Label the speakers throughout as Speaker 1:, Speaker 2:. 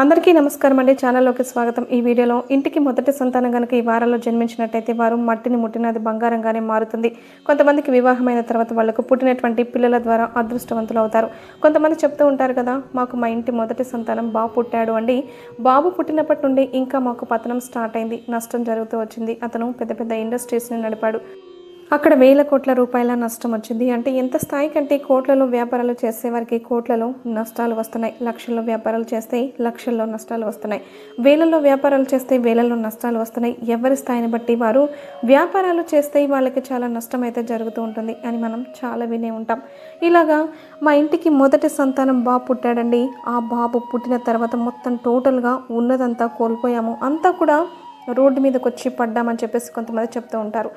Speaker 1: అందరికీ నమస్కారం అండి. ఛానల్లోకి స్వాగతం. ఈ వీడియోలో ఇంటికి మొదటి సంతానం కనుక ఈ వారంలో జన్మించినట్టయితే వారు మట్టిని ముట్టిన అది బంగారంగానే మారుతుంది. కొంతమందికి వివాహమైన తర్వాత వాళ్లకు పుట్టినటువంటి పిల్లల ద్వారా అదృష్టవంతులు అవుతారు. కొంతమంది చెప్తూ ఉంటారు కదా, మాకు మా ఇంటి మొదటి సంతానం బాబు పుట్టాడు అండి. బాబు పుట్టినప్పటి నుండి ఇంకా మాకు పతనం స్టార్ట్ అయింది, నష్టం జరుగుతూ వచ్చింది. అతను పెద్ద పెద్ద ఇండస్ట్రీస్ని నడిపాడు, అక్కడ వేల కోట్ల రూపాయల నష్టం వచ్చింది. అంటే ఎంత స్థాయి కంటే కోట్లలో వ్యాపారాలు చేసేవారికి కోట్లలో నష్టాలు వస్తున్నాయి, లక్షల్లో వ్యాపారాలు చేస్తే లక్షల్లో నష్టాలు వస్తున్నాయి, వేలల్లో వ్యాపారాలు చేస్తే వేలల్లో నష్టాలు వస్తున్నాయి. ఎవరి స్థాయిని బట్టి వారు వ్యాపారాలు చేస్తే వాళ్ళకి చాలా నష్టం అయితే జరుగుతూ ఉంటుంది అని మనం చాలా వినే ఉంటాం. ఇలాగా మా ఇంటికి మొదటి సంతానం బాబు పుట్టాడండి. ఆ బాబు పుట్టిన తర్వాత మొత్తం టోటల్గా ఉన్నదంతా కోల్పోయాము, అంతా కూడా రోడ్డు మీదకి వచ్చి పడ్డామని చెప్పేసి కొంతమంది చెప్తూ ఉంటారు.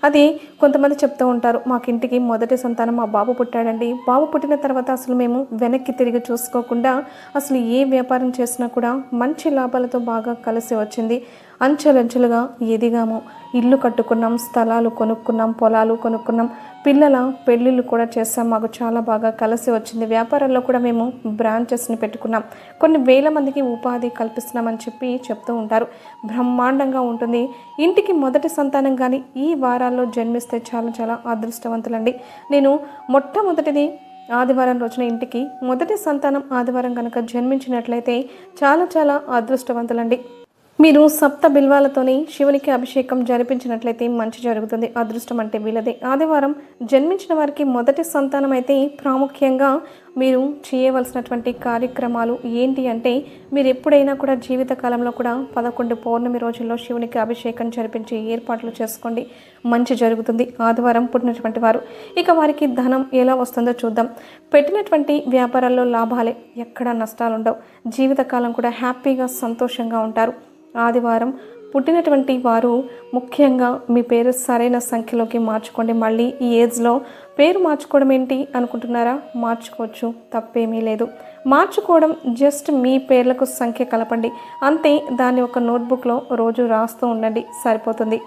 Speaker 1: అది కొంతమంది చెప్తూ ఉంటారు, మాకు ఇంటికి మొదటి సంతానం మా బాబు పుట్టాడండి. బాబు పుట్టిన తర్వాత అసలు మేము వెనక్కి తిరిగి చూసుకోకుండా అసలు ఏ వ్యాపారం చేసినా కూడా మంచి లాభాలతో బాగా కలిసి వచ్చింది. అంచెలంచెలుగా ఎదిగాము, ఇల్లు కట్టుకున్నాం, స్థలాలు కొనుక్కున్నాం, పొలాలు కొనుక్కున్నాం, పిల్లల పెళ్ళిళ్ళు కూడా చేస్తాం, మాకు చాలా బాగా కలిసి వచ్చింది. వ్యాపారాల్లో కూడా మేము బ్రాంచెస్ని పెట్టుకున్నాం, కొన్ని వేల మందికి ఉపాధి కల్పిస్తున్నామని చెప్పి చెప్తూ ఉంటారు. బ్రహ్మాండంగా ఉంటుంది. ఇంటికి మొదటి సంతానం కానీ ఈ వారాల్లో జన్మిస్తే చాలా చాలా అదృష్టవంతులండి. నేను మొట్టమొదటిది ఆదివారం రోజున ఇంటికి మొదటి సంతానం ఆదివారం కనుక జన్మించినట్లయితే చాలా చాలా అదృష్టవంతులండి. మీరు సప్త బిల్వాలతోని శివునికి అభిషేకం జరిపించినట్లయితే మంచి జరుగుతుంది. అదృష్టం అంటే వీళ్ళదే. ఆదివారం జన్మించిన వారికి మొదటి సంతానం అయితే ప్రాముఖ్యంగా మీరు చేయవలసినటువంటి కార్యక్రమాలు ఏంటి అంటే, మీరు ఎప్పుడైనా కూడా జీవితకాలంలో కూడా 11 పౌర్ణమి రోజుల్లో శివునికి అభిషేకం జరిపించి ఏర్పాట్లు చేసుకోండి, మంచి జరుగుతుంది. ఆదివారం పుట్టినటువంటి వారు ఇక వారికి ధనం ఎలా వస్తుందో చూద్దాం. పెట్టినటువంటి వ్యాపారాల్లో లాభాలే, ఎక్కడా నష్టాలు ఉండవు. జీవితకాలం కూడా హ్యాపీగా సంతోషంగా ఉంటారు. ఆదివారం పుట్టినటువంటి వారు ముఖ్యంగా మీ పేరు సరైన సంఖ్యలోకి మార్చుకోండి. మళ్ళీ ఈ ఏజ్లో పేరు మార్చుకోవడం ఏంటి అనుకుంటున్నారా? మార్చుకోవచ్చు, తప్పేమీ లేదు. మార్చుకోవడం జస్ట్ మీ పేర్లకు సంఖ్య కలపండి అంతే. దాన్ని ఒక నోట్బుక్లో రోజు రాస్తూ ఉండండి, సరిపోతుంది.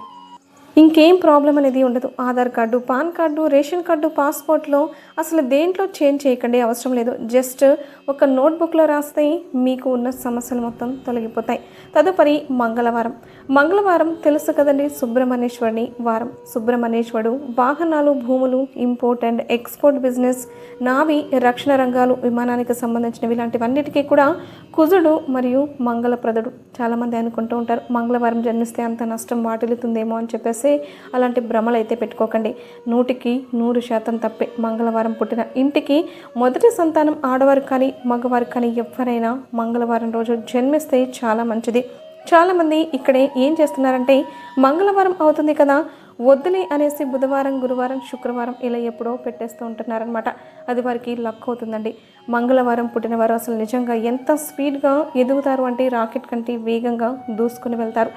Speaker 1: ఇంకేం ప్రాబ్లం అనేది ఉండదు. Aadhaar card, PAN card, ration card, పాస్పోర్ట్లో అసలు దేంట్లో చేంజ్ చేయకండి, అవసరం లేదు. జస్ట్ ఒక నోట్బుక్లో రాస్తే మీకు ఉన్న సమస్యలు మొత్తం తొలగిపోతాయి. తదుపరి మంగళవారం తెలుసు కదండి, సుబ్రహ్మణ్యేశ్వరుని వారం. సుబ్రహ్మణ్యేశ్వరుడు వాహనాలు, భూములు, ఇంపోర్ట్ అండ్ ఎక్స్పోర్ట్ బిజినెస్, నావి, రక్షణ రంగాలు, విమానానికి సంబంధించినవి ఇలాంటివన్నిటికీ కూడా కుజుడు మరియు మంగళప్రదుడు. చాలామంది అనుకుంటూ ఉంటారు మంగళవారం జన్మిస్తే అంత నష్టం వాటిల్లుతుందేమో అని చెప్పేసి. అలాంటి భ్రమలు అయితే పెట్టుకోకండి. 100% తప్పే. మంగళవారం పుట్టిన ఇంటికి మొదటి సంతానం ఆడవారు కానీ మగవారు కానీ ఎవరైనా మంగళవారం రోజు జన్మిస్తే చాలా మంచిది. చాలామంది ఇక్కడే ఏం చేస్తున్నారంటే, మంగళవారం అవుతుంది కదా వద్దులే అనేసి బుధవారం, గురువారం, శుక్రవారం ఇలా ఎప్పుడో పెట్టేస్తూ ఉంటున్నారనమాట. అది వారికి లక్ అవుతుందండి. మంగళవారం పుట్టిన వారు అసలు నిజంగా ఎంత స్పీడ్గా ఎదుగుతారు అంటే, రాకెట్ కంటే వేగంగా దూసుకుని వెళ్తారు.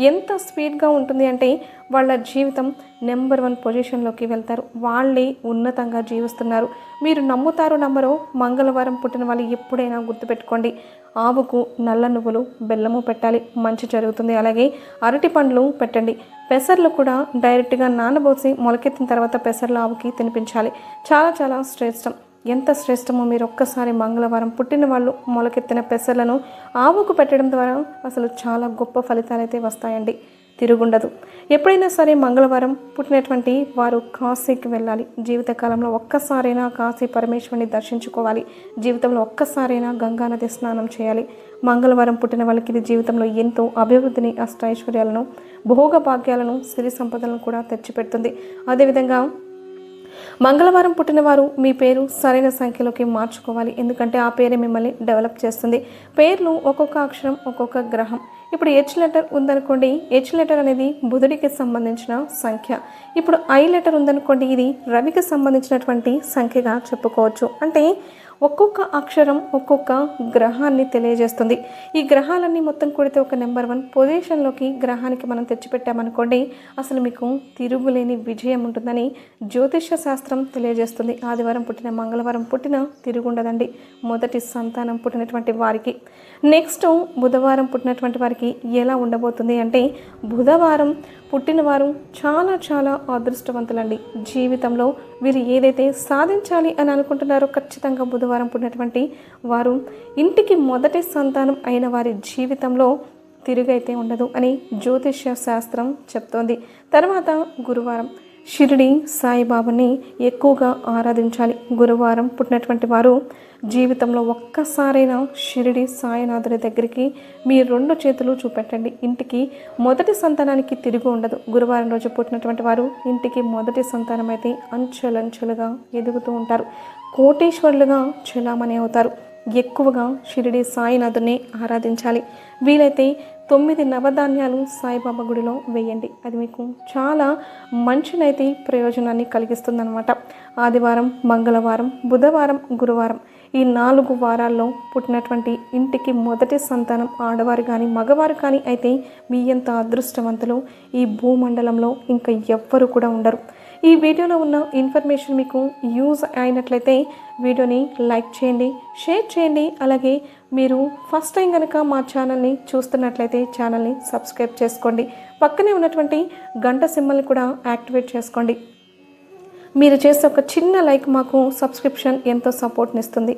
Speaker 1: ఎంత స్పీడ్గా ఉంటుంది అంటే వాళ్ళ జీవితం నెంబర్ 1 పొజిషన్లోకి వెళ్తారు. వాళ్ళే ఉన్నతంగా జీవిస్తున్నారు. మీరు నమ్ముతారో నమ్మరో, మంగళవారం పుట్టిన వాళ్ళు ఎప్పుడైనా గుర్తుపెట్టుకోండి, ఆవుకు నల్ల నువ్వులు, బెల్లము పెట్టాలి, మంచి జరుగుతుంది. అలాగే అరటి పండ్లు పెట్టండి. పెసర్లు కూడా డైరెక్ట్గా నానబోసి మొలకెత్తిన తర్వాత పెసర్లు ఆవుకి తినిపించాలి. చాలా చాలా శ్రేష్టం. ఎంత శ్రేష్టమో మీరు ఒక్కసారి మంగళవారం పుట్టిన వాళ్ళు మొలకెత్తిన పెసర్లను ఆవుకు పెట్టడం ద్వారా అసలు చాలా గొప్ప ఫలితాలు అయితే వస్తాయండి, తిరుగుండదు. ఎప్పుడైనా సరే మంగళవారం పుట్టినటువంటి వారు కాశీకి వెళ్ళాలి. జీవితకాలంలో ఒక్కసారైనా కాశీ పరమేశ్వరుని దర్శించుకోవాలి. జీవితంలో ఒక్కసారైనా గంగానది స్నానం చేయాలి. మంగళవారం పుట్టిన వాళ్ళకి ఇది జీవితంలో ఎంతో అభివృద్ధిని, అష్టైశ్వర్యాలను, భోగభాగ్యాలను, సిరి సంపదలను కూడా తెచ్చిపెడుతుంది. అదేవిధంగా మంగళవారం పుట్టిన వారు మీ పేరు సరైన సంఖ్యలోకి మార్చుకోవాలి. ఎందుకంటే ఆ పేరే మిమ్మల్ని డెవలప్ చేస్తుంది. పేర్లు ఒక్కొక్క అక్షరం ఒక్కొక్క గ్రహం. ఇప్పుడు హెచ్ లెటర్ ఉందనుకోండి, హెచ్ లెటర్ అనేది బుధుడికి సంబంధించిన సంఖ్య. ఇప్పుడు ఐ లెటర్ ఉందనుకోండి, ఇది రవికి సంబంధించినటువంటి సంఖ్యగా చెప్పుకోవచ్చు. అంటే ఒక్కొక్క అక్షరం ఒక్కొక్క గ్రహాన్ని తెలియజేస్తుంది. ఈ గ్రహాలన్నీ మొత్తం కూడితే ఒక నెంబర్ 1 పొజిషన్లోకి గ్రహానికి మనం తెచ్చిపెట్టామనుకోండి, అసలు మీకు తిరుగులేని విజయం ఉంటుందని జ్యోతిష శాస్త్రం తెలియజేస్తుంది. ఆదివారం పుట్టిన, మంగళవారం పుట్టిన తిరుగుండదండి మొదటి సంతానం పుట్టినటువంటి వారికి. నెక్స్ట్ బుధవారం పుట్టినటువంటి వారికి ఎలా ఉండబోతుంది అంటే, బుధవారం పుట్టినవారు చాలా చాలా అదృష్టవంతులండి. జీవితంలో వీరు ఏదైతే సాధించాలి అని అనుకుంటున్నారో ఖచ్చితంగా బుధవారం గురువారం పుట్టినటువంటి వారు ఇంటికి మొదటి సంతానం అయిన వారి జీవితంలో తిరుగైతే ఉండదు అని జ్యోతిష్య శాస్త్రం చెప్తోంది. తర్వాత గురువారం షిరిడి సాయిబాబాని ఎక్కువగా ఆరాధించాలి. గురువారం పుట్టినటువంటి వారు జీవితంలో ఒక్కసారైనా షిరిడి సాయినాథుడి దగ్గరికి మీ 2 చేతులు చూపెట్టండి. ఇంటికి మొదటి సంతానానికి తిరిగి ఉండదు. గురువారం రోజు పుట్టినటువంటి వారు ఇంటికి మొదటి సంతానం అయితే అంచెలంచెలుగా ఎదుగుతూ ఉంటారు. కోటీశ్వరులుగా చెలామణి అవుతారు. ఎక్కువగా షిరిడి సాయినాథుని ఆరాధించాలి. వీలైతే 9 నవధాన్యాలు సాయిబాబా గుడిలో వేయండి. అది మీకు చాలా మంచినైతే ప్రయోజనాన్ని కలిగిస్తుందన్నమాట. ఆదివారం, మంగళవారం, బుధవారం, గురువారం ఈ 4 వారాల్లో పుట్టినటువంటి ఇంటికి మొదటి సంతానం ఆడవారు కానీ మగవారు కానీ అయితే మీ ఎంత అదృష్టవంతులు ఈ భూమండలంలో ఇంకా ఎవ్వరు కూడా ఉండరు. ఈ వీడియోలో ఉన్న ఇన్ఫర్మేషన్ మీకు యూజ్ అయినట్లయితే వీడియోని లైక్ చేయండి, షేర్ చేయండి. అలాగే మీరు ఫస్ట్ టైం కనుక మా ఛానల్ని చూస్తున్నట్లయితే ఛానల్ని సబ్స్క్రైబ్ చేసుకోండి. పక్కనే ఉన్నటువంటి గంట సింబల్ని కూడా యాక్టివేట్ చేసుకోండి. మీరు చేసే ఒక చిన్న లైక్ మాకు సబ్స్క్రిప్షన్ ఎంతో సపోర్ట్ని ఇస్తుంది.